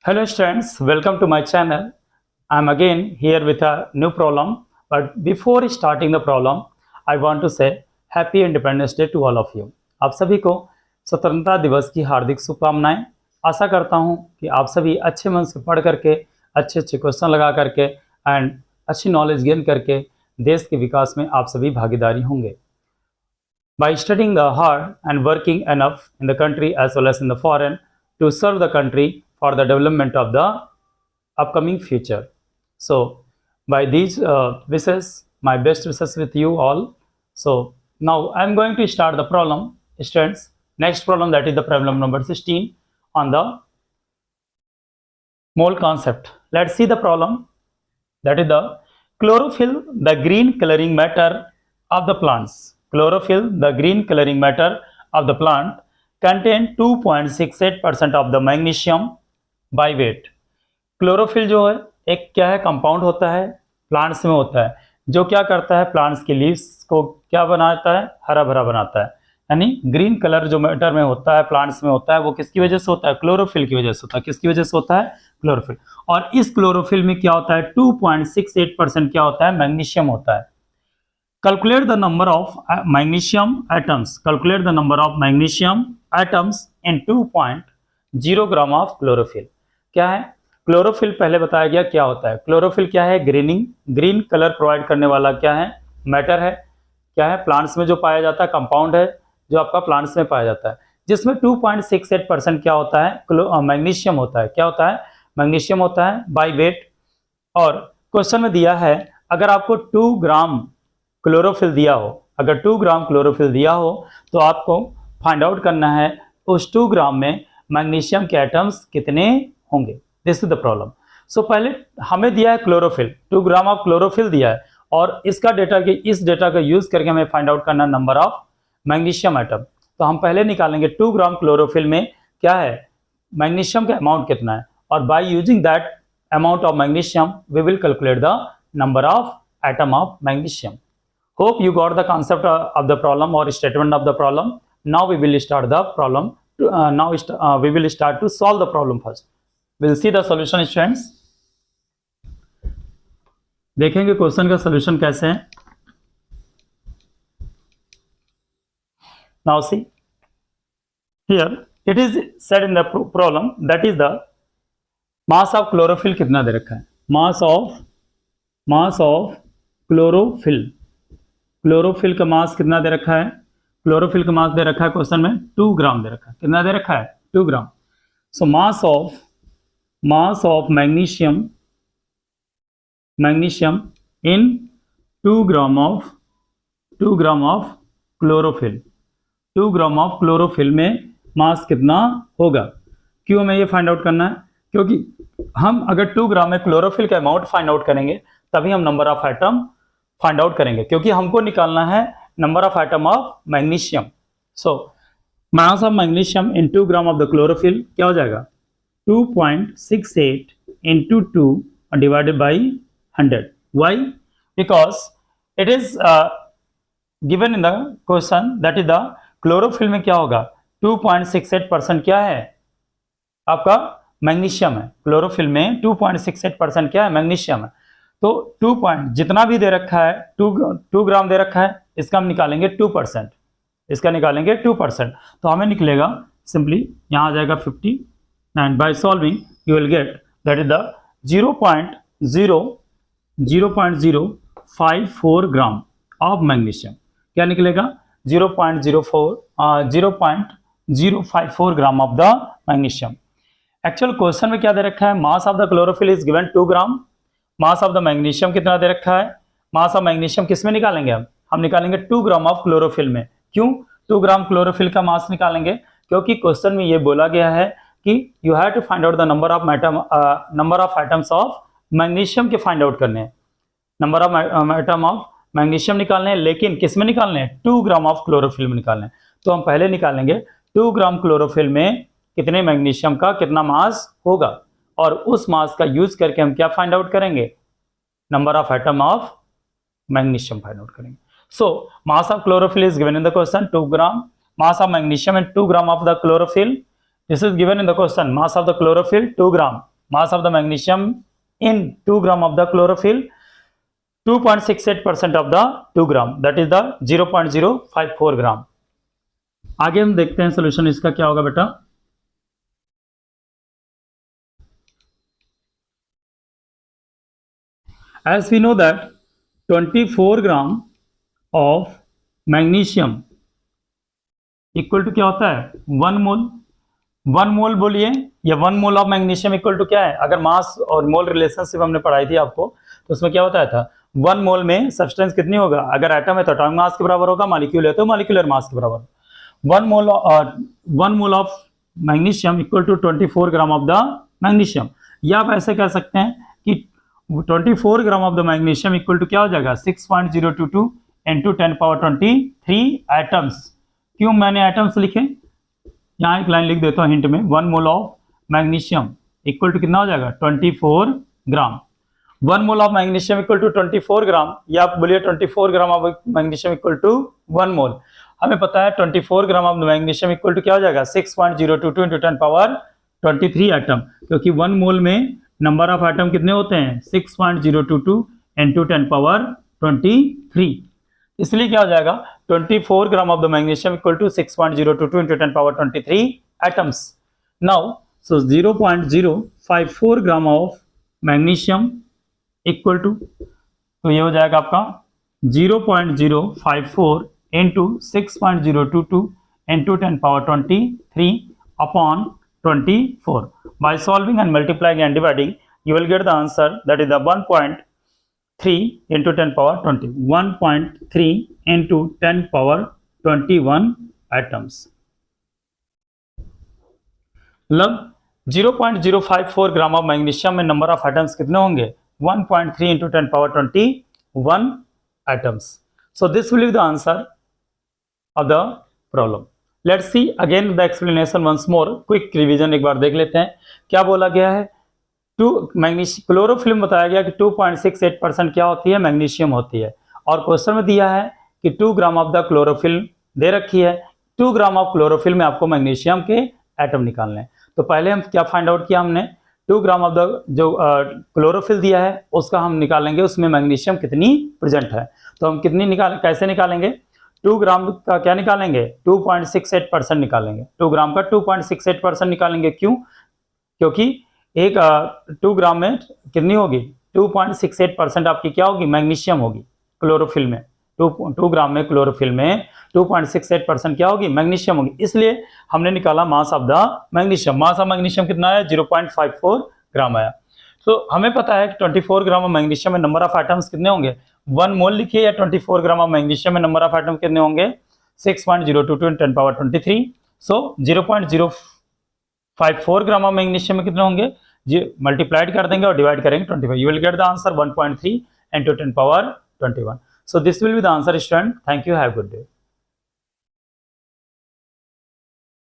Hello students, welcome to my channel. I am again here with a new problem. But before starting the problem, I want to say Happy Independence Day to all of you. आप सभी को स्वतंत्रता दिवस की हार्दिक शुभकामनाएं। आशा करता हूं कि आप सभी अच्छे मन से पढ़ करके, अच्छे अच्छे क्वेश्चन लगा करके एंड अच्छी नॉलेज गेन करके देश के विकास में आप सभी भागीदारी होंगे। By studying the hard and working enough in the country as well as in the foreign to serve the country for the development of the upcoming future. So by these wishes, my best wishes with you all. So now I am going to start the problem, students. Next problem, that is the problem number 16 on the mole concept. Let's see the problem. That is the chlorophyll, the green coloring matter of the plants. Chlorophyll, the green coloring matter of the plant, contain 2.68% of the magnesium by weight. Chlorophyll जो है एक क्या है, compound होता है, plants में होता है, जो क्या करता है, प्लांट्स की लीव्स को क्या बनाता है, हरा भरा बनाता है। यानी ग्रीन कलर जो मैटर में होता है, प्लांट्स में होता है, वो किसकी वजह से होता है, क्लोरोफिल की वजह से होता है। किसकी वजह से होता है, क्लोरोफिल। और इस क्लोरोफिल में क्या होता है, 2.68% क्या होता है, मैग्नीशियम होता है। Calculate the number of magnesium atoms. Calculate the number of magnesium atoms in 2.0 gram of chlorophyll. क्या है, क्लोरोफिल पहले बताया गया क्या होता है। क्लोरोफिल क्या है, ग्रीन कलर प्रोवाइड करने वाला क्या है, मैटर है। क्या है, प्लांट्स में जो पाया जाता है, कंपाउंड है जो आपका प्लांट्स में पाया जाता है, जिसमें 2.68% क्या होता है, मैग्नीशियम होता है। क्या होता है, मैग्नीशियम होता है बाय वेट। और क्वेश्चन में दिया है, अगर आपको 2 ग्राम क्लोरोफिल दिया हो, अगर 2 ग्राम क्लोरोफिल दिया हो तो आपको फाइंड आउट करना है उस 2 ग्राम में मैग्नीशियम के एटम्स कितने होंगे। This is the problem. So पहले हमें दिया है क्लोरोफिल, 2 ग्राम ऑफ क्लोरोफिल दिया है, और इसका इस डेटा का यूज करके हमें फाइंड आउट करना नंबर ऑफ मैग्नीशियम एटम। तो हम पहले निकालेंगे 2 ग्राम क्लोरोफिल में क्या है, मैग्नीशियम का अमाउंट कितना है, और by using that amount of magnesium we will calculate the number of atom of magnesium. Hope you got the concept of the problem or statement of the problem. Now we will start the problem. We will start to solve the problem first. We'll see the solution, students. देखेंगे question का solution कैसे है। Now see, here it is said in the problem that is the mass of chlorophyll कितना दे रखा है, mass of chlorophyll। Chlorophyll का मास कितना दे रखा है, क्लोरोफिल का मास दे रखा है क्वेश्चन में 2 ग्राम दे रखा है। कितना दे रखा है, 2 gram. So mass of magnesium in 2 gram of chlorophyll. 2 gram of chlorophyll में मास कितना होगा। क्यों हमें ये फाइंड आउट करना है, क्योंकि हम अगर 2 ग्राम में क्लोरोफिल का अमाउंट फाइंड आउट करेंगे तभी हम number of atom find out करेंगे, क्योंकि हमको निकालना है number of atom of magnesium. So mass of magnesium in 2 gram of the chlorophyll क्या हो जाएगा, 2.68 into 2 divided by 100. Why? Because it is given in the question that is the chlorophyll में क्या होगा, 2.68% क्या है आपका मैग्नीशियम है। क्लोरोफिल में 2.68% क्या है, मैग्नीशियम है। तो 2 पॉइंट जितना भी दे रखा है, 2 ग्राम दे रखा है, इसका हम निकालेंगे 2%, इसका निकालेंगे 2%। तो हमें निकलेगा सिंपली, यहाँ आ जाएगा 50 and by solving you will get that is the 0.054 gram of magnesium. क्या निकलेगा, 0.054 gram of the magnesium. Actual question में क्या दे रखा है, mass of the chlorophyll is given 2 gram, mass of the magnesium कितना दे रखा है। मास ऑफ मैग्नीशियम किस में निकालेंगे, हम निकालेंगे 2 ग्राम ऑफ क्लोरोफिल में। क्यों 2 ग्राम क्लोरोफिल का मास निकालेंगे, क्योंकि क्वेश्चन में ये बोला गया है कि you have to find out the number of atoms of magnesium के फाइंड आउट करने हैं, number of atom of magnesium निकालने हैं, लेकिन किस में निकालने हैं, 2 ग्राम ऑफ क्लोरोफिल में निकालने हैं। तो हम पहले निकालेंगे 2 ग्राम क्लोरोफिल में कितने मैग्नीशियम का कितना मास होगा, और उस मास का यूज करके हम क्या फाइंड आउट करेंगे, number of atom of magnesium find out करेंगे। So mass of chlorophyll is given in the question 2 gram, mass of magnesium and 2 gram of the chlorophyll. This is given in the question, mass of the chlorophyll 2 gram mass of the magnesium in 2 gram of the chlorophyll, 2.68% of the 2 gram, that is the 0.054 gram. आगे हम देखते हैं solution इसका क्या होगा बेटा. As we know that 24 gram of magnesium equal to क्या होता है 1 मोल. 1 मोल बोलिए या 1 mole of magnesium equal to क्या है. अगर मास और मोल रिलेशनशिप हमने पढ़ाई थी आपको, तो उसमें क्या बताया था 1 मोल में सब्सटेंस कितनी होगा. अगर एटम है तो एटॉमिक मास के बराबर होगा, मॉलिक्यूल है तो मॉलिक्यूलर मास के बराबर. 1 mole of magnesium equal to 24 gram of the magnesium. या आप ऐसे कह सकते हैं कि 24 gram of the magnesium equal to क्या हो जाएगा 6.022 into 10 पावर 23 एटम्स. क्यों मैंने एटम्स लिखे, यहाँ एक लाइन लिख देता हूँ हिंट में. 1 mole of magnesium equal to कितना हो जाएगा 24 gram. 1 mole of magnesium equal to 24 gram, या आप बोलिए 24 gram of magnesium equal to 1 mole. हमें पता है 24 gram of magnesium equal to क्या हो जाएगा 6.022 into 10 पावर 23 एटम, क्योंकि 1 मोल में नंबर ऑफ एटम कितने होते हैं 6.022 into 10 पावर 23. इसलिए क्या हो जाएगा 24 gram of the magnesium equal to 6.022 into 10 power 23 atoms. Now so 0.054 gram of magnesium equal to, तो ये हो जाएगा आपका 0.054 into 6.022 into 10 power 23 upon 24. By solving and multiplying and dividing, you will get the answer, that is the 1.3 into 10 power 20. 1.3 into 10 power 21 atoms. मतलब 0.054 gram of magnesium में number of atoms कितने होंगे 1.3 into 10 power 21 atoms. So this will be the answer of the problem. Let's see again the explanation once more. Quick revision एक बार देख लेते हैं क्या बोला गया है. क्लोरोफिल्म बताया गया कि 2.68% क्या होती है मैग्नीशियम होती है, और क्वेश्चन में दिया है कि 2 ग्राम ऑफ द क्लोरोफिल्म दे रखी है. 2 ग्राम ऑफ क्लोरोफिल्म में आपको मैग्नीशियम के एटम निकालने हैं. तो पहले हम क्या फाइंड आउट किया हमने 2 ग्राम ऑफ द जो क्लोरोफिल दिया है उसका हम निकालेंगे उसमें मैग्नीशियम कितनी प्रेजेंट है. तो हम कितनी कैसे निकालेंगे 2 ग्राम का क्या निकालेंगे 2.68% निकालेंगे. 2 ग्राम का 2.68% निकालेंगे. क्यों, क्योंकि एक 2 ग्राम में कितनी होगी 2.68% आपकी क्या होगी मैग्नीशियम होगी क्लोरोफिल में. 2 ग्राम में क्लोरोफिल में 2.68% क्या होगी मैग्नीशियम होगी. इसलिए हमने निकाला mass of the magnesium. Mass of magnesium कितना है 0.54 ग्राम आया. तो हमें पता है कि 24 ग्राम ऑफ मैग्नीशियम में नंबर ऑफ एटम्स कितने होंगे 1 मोल लिखिए, या 24 ग्राम ऑफ मैग्नीशियम में नंबर ऑफ एटम कितने होंगे 6.022 10 power 23. So 0.054 gram of magnesium में कितने होंगे मल्टीप्लाइड कर देंगे और डिवाइड करेंगे 25. You will get the answer 1.3 into 10 power 21. So this will be the answer, student. Thank you. Have a good day.